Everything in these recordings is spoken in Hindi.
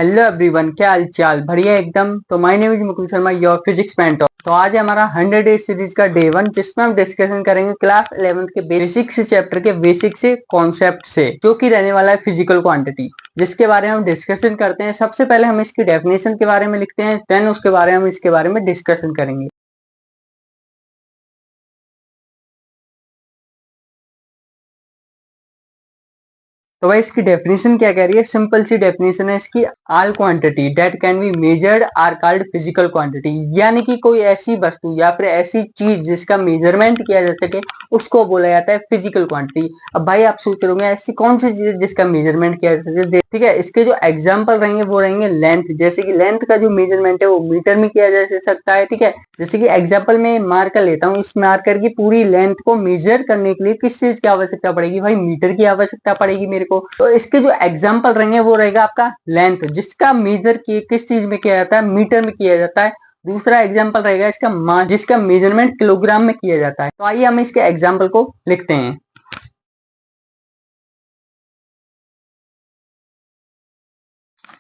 हेलो एवरीवन, क्या हाल चाल? बढ़िया एकदम। तो my name is Mukul Sharma, your physics mentor. तो आज हमारा 100 डेज सीरीज का डे 1, जिसमें हम डिस्कशन करेंगे क्लास 11 के बेसिक से चैप्टर के बेसिक से कॉन्सेप्ट से, जो कि रहने वाला है फिजिकल क्वांटिटी, जिसके बारे में हम डिस्कशन करते हैं। सबसे पहले हम इसकी डेफिनेशन के बारे में लिखते हैं, देन उसके बारे में हम इसके बारे में डिस्कशन करेंगे। तो भाई इसकी डेफिनेशन क्या कह रही है? सिंपल सी डेफिनेशन है इसकी। All quantity that can be measured are called physical quantity, यानी कि कोई ऐसी वस्तु या फिर ऐसी चीज जिसका मेजरमेंट किया जा सके उसको बोला जाता है फिजिकल क्वांटिटी। अब भाई आप सोच रहे होंगे ऐसी कौन सी चीज है जिसका मेजरमेंट किया जा सके? ठीक है, इसके जो एग्जाम्पल रहेंगे वो रहेंगे लेंथ। जैसे कि लेंथ का जो मेजरमेंट है वो मीटर में किया जा सकता है। ठीक है, जैसे कि एग्जाम्पल में मार्कर लेता हूँ, इस मार्कर की पूरी लेंथ को मेजर करने के लिए किस चीज की आवश्यकता पड़ेगी? भाई मीटर की आवश्यकता पड़ेगी मेरे को। तो इसके जो एग्जाम्पल रहेंगे वो रहेगा आपका लेंथ, जिसका मेजर किस चीज में किया जाता है? मीटर में किया जाता है। दूसरा एग्जाम्पल रहेगा इसका मास, जिसका मेजरमेंट किलोग्राम में किया जाता है। तो आइए हम इसके एग्जाम्पल को लिखते हैं।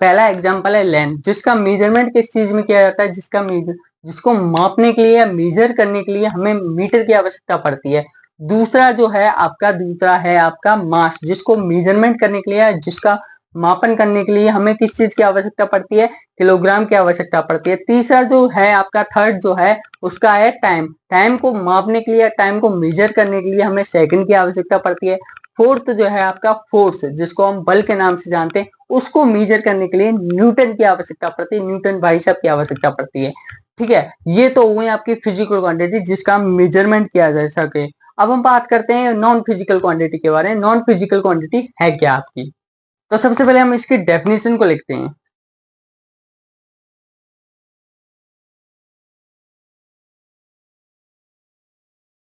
पहला एग्जांपल है लेंथ, जिसका मेजरमेंट किस चीज में किया जाता है? जिसको मापने के लिए या मेजर करने के लिए हमें मीटर की आवश्यकता पड़ती है। दूसरा है आपका मास, जिसको मेजरमेंट करने के लिए या जिसका मापन करने के लिए हमें किस चीज की आवश्यकता पड़ती है? किलोग्राम की आवश्यकता पड़ती है। तीसरा जो है आपका थर्ड जो है उसका है टाइम। टाइम को मापने के लिए, टाइम को मेजर करने के लिए हमें सेकंड की आवश्यकता पड़ती है। फोर्थ जो है आपका फोर्स, जिसको हम बल के नाम से जानते हैं, उसको मेजर करने के लिए न्यूटन की आवश्यकता पड़ती है, न्यूटन भाई साहब की आवश्यकता पड़ती है। ठीक है, ये तो हुई आपकी फिजिकल क्वांटिटी जिसका मेजरमेंट किया जा सके। अब हम बात करते हैं नॉन फिजिकल क्वांटिटी के बारे में। नॉन फिजिकल क्वांटिटी है क्या आपकी? तो सबसे पहले हम इसकी डेफिनेशन को लिखते हैं।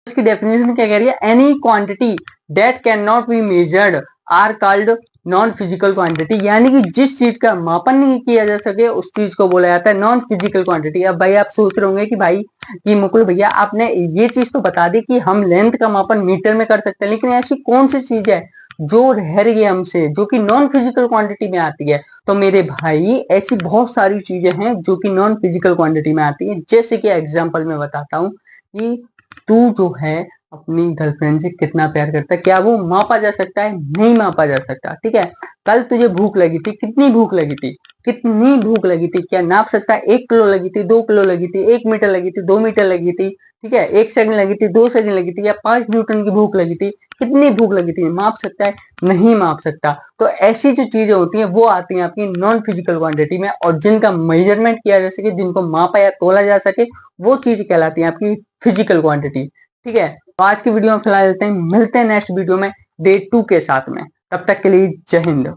इसकी डेफिनेशन क्या कह रही है? Any quantity that can not be measured are called non physical quantity, यानी कि जिस चीज का मापन नहीं किया जा सके उस चीज को बोला जाता है नॉन फिजिकल क्वांटिटी। अब भाई आप सोच रहे होंगे कि भाई कि मुकुल भैया आपने ये चीज तो बता दी कि हम लेंथ का मापन मीटर में कर सकते हैं, लेकिन ऐसी कौन सी चीज है जो रह रही है हमसे, जो कि नॉन फिजिकल क्वांटिटी में आती है? तो मेरे भाई ऐसी बहुत सारी चीजें हैं जो कि नॉन फिजिकल क्वांटिटी में आती है। जैसे कि एग्जाम्पल में बताता हूँ कि तू जो है अपनी गर्लफ्रेंड से कितना प्यार करता है, क्या वो मापा जा सकता है? नहीं मापा जा सकता। ठीक है, कल तुझे भूख लगी थी, कितनी भूख लगी थी? कितनी भूख लगी थी? क्या नाप सकता है? 1 किलो लगी थी, 2 किलो लगी थी, 1 मीटर लगी थी, 2 मीटर लगी थी? ठीक है, 1 सेकंड लगी थी, 2 सेकंड लगी थी, या 5 न्यूटन की भूख लगी थी? कितनी भूख लगी थी? माप सकता है? नहीं माप सकता। तो ऐसी जो चीजें होती हैं वो आती हैं आपकी नॉन फिजिकल क्वांटिटी में, और जिनका मेजरमेंट किया जा सके, जिनको मापा या तोला जा सके, वो चीज कहलाती है आपकी फिजिकल क्वांटिटी। ठीक है, तो आज की वीडियो में फिलहाल लेते हैं, मिलते हैं नेक्स्ट वीडियो में डे 2 के साथ में। तब तक के लिए जय हिंद।